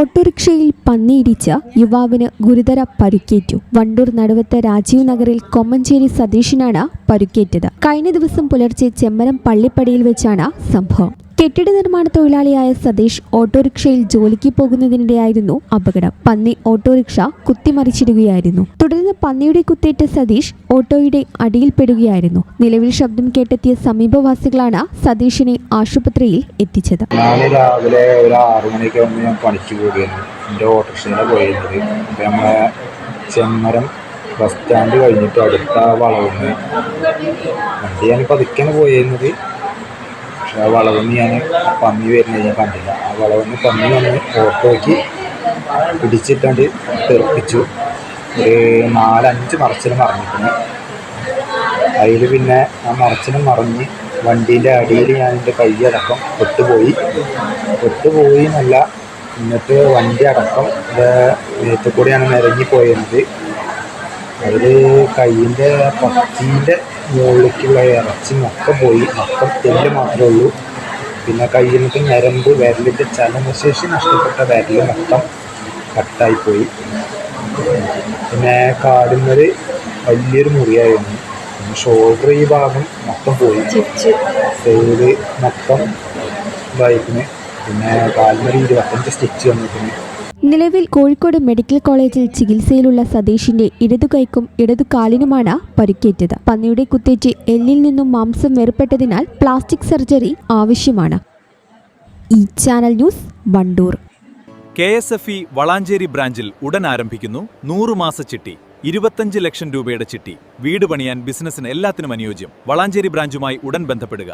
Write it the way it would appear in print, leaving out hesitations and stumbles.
ഓട്ടോറിക്ഷയിൽ പന്നിയിടിച്ച യുവാവിന് ഗുരുതര പരുക്കേറ്റു. വണ്ടൂർ നടുവത്ത് രാജീവ് നഗറിൽ കൊമ്മഞ്ചേരി സതീഷിനാണ് പരുക്കേറ്റത്. കഴിഞ്ഞ ദിവസം പുലർച്ചെ ചെമ്മരം പള്ളിപ്പടിയിൽ വെച്ചാണ് സംഭവം. കെട്ടിട നിർമ്മാണ തൊഴിലാളിയായ സതീഷ് ഓട്ടോറിക്ഷയിൽ ജോലിക്ക് പോകുന്നതിനിടെയായിരുന്നു അപകടം. പന്നി ഓട്ടോറിക്ഷ കുത്തിമറിച്ചിടുകയായിരുന്നു. തുടർന്ന് പന്നിയുടെ കുത്തേറ്റ സതീഷ് ഓട്ടോയുടെ അടിയിൽപ്പെടുകയായിരുന്നു. നിലവിൽ ശബ്ദം കേട്ടെത്തിയ സമീപവാസികളാണ് സതീഷിനെ ആശുപത്രിയിൽ എത്തിച്ചത്. രാവിലെ ഒരു 6 മണിക്ക് ഞാൻ പണിക്ക് പോവുകയായിരുന്നു. എൻ്റെ ഓട്ടോറിക്ഷയിലാണ് പോയിരുന്നത്. നമ്മളെ ചെമ്മരം ബസ് സ്റ്റാൻഡ് കഴിഞ്ഞിട്ട് അടുത്ത വളവിന് വണ്ടി ഞാൻ പതുക്കെയാണ് പോയിരുന്നത്. പക്ഷെ ആ വളവിന് ഞാൻ പന്നി വരുന്നത് ഞാൻ കണ്ടില്ല. ആ വളവിന് പന്നി വന്ന് ഓട്ടോയ്ക്ക് പിടിച്ചിട്ടാണ്ട് തെറിപ്പിച്ചു. ഒരു 4-5 മറച്ചിൽ മറിഞ്ഞിട്ടുണ്ട്. അതിൽ പിന്നെ ആ മറച്ചിൽ മറിഞ്ഞ് വണ്ടീൻ്റെ അടിയിൽ ഞാൻ എൻ്റെ കൈയടക്കം പെട്ടുപോയി എന്നല്ല, എന്നിട്ട് വണ്ടി അടക്കം മേത്ത് കൂടെയാണ് നിരങ്ങിപ്പോയിരുന്നത്. അതിൽ കൈയിൻ്റെ പച്ചീൻ്റെ മുകളിലേക്കുള്ള ഇറച്ചി മൊത്തം പോയി. മൊത്തം തെല്ല് മാത്രമേ ഉള്ളൂ. പിന്നെ കയ്യിൽ നിന്നൊക്കെ ഞരമ്പ്, വിരലിൻ്റെ ചലനശേഷി നഷ്ടപ്പെട്ട വിരൽ മൊത്തം കട്ടായിപ്പോയി. പിന്നെ കാലിന്മേൽ വലിയൊരു മുറിയായിരുന്നു. പിന്നെ ഷോൾഡർ ഈ ഭാഗം മൊത്തം പോയി, സൈഡ് മൊത്തം ഇതായിരുന്നു. പിന്നെ കാലിന്മേൽ 25 സ്റ്റിച്ച് വന്നിട്ടുണ്ട്. നിലവിൽ കോഴിക്കോട് മെഡിക്കൽ കോളേജിൽ ചികിത്സയിലുള്ള സതീഷിന്റെ ഇടതു കൈക്കും ഇടതു കാലിനുമാണ് പരിക്കേറ്റത്. പന്നിയുടെ കുത്തേറ്റ് എല്ലിൽ നിന്നും മാംസം വേർപെട്ടതിനാൽ പ്ലാസ്റ്റിക് സർജറി ആവശ്യമാണ്. ഈ channel news Wandoor. KSFE Valanchery ബ്രാഞ്ചിൽ ഉടൻ ആരംഭിക്കുന്നു 100 മാസ ചിട്ടി. 25 ലക്ഷം രൂപയുടെ ചിട്ടി. വീട് പണിയാൻ, ബിസിനസ്സിന് എല്ലാത്തിനും അനുയോജ്യം. വളാഞ്ചേരി ബ്രാഞ്ചുമായി ഉടൻ ബന്ധപ്പെടുക.